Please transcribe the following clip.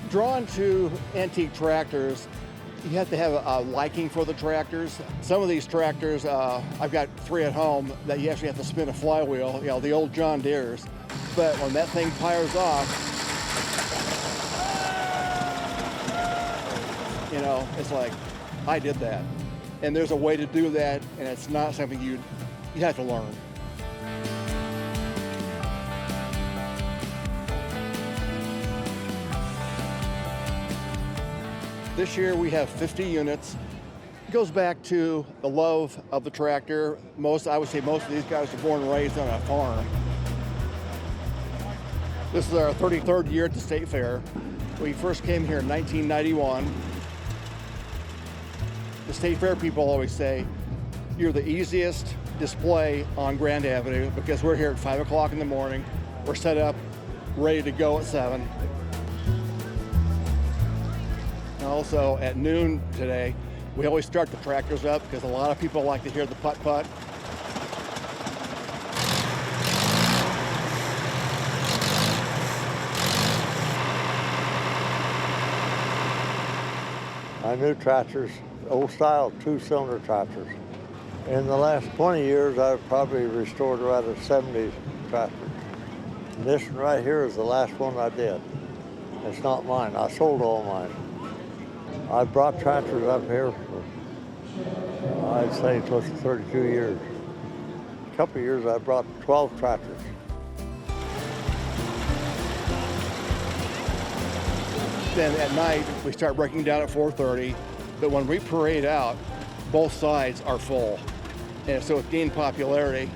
Drawn to antique tractors, you have to have a liking for the tractors. Some of these tractors, I've got 3 at home that you actually have to spin a flywheel, the old John Deeres. But when that thing fires off, it's like, I did that. And there's a way to do that, and it's not something you have to learn. This year we have 50 units. It goes back to the love of the tractor. I would say most of these guys were born and raised on a farm. This is our 33rd year at the State Fair. We first came here in 1991. The State Fair people always say, you're the easiest display on Grand Avenue because we're here at 5 o'clock in the morning. We're set up, ready to go at 7. And also at noon today, we always start the tractors up because a lot of people like to hear the putt-putt. My new tractors, old style 2-cylinder tractors. In the last 20 years, I've probably restored around a 70 tractor. And this one right here is the last one I did. It's not mine. I sold all mine. I brought tractors up here for, I'd say, close to 32 years. A couple of years, I brought 12 tractors. Then at night, we start breaking down at 4:30, but when we parade out, both sides are full. And so it's gained popularity.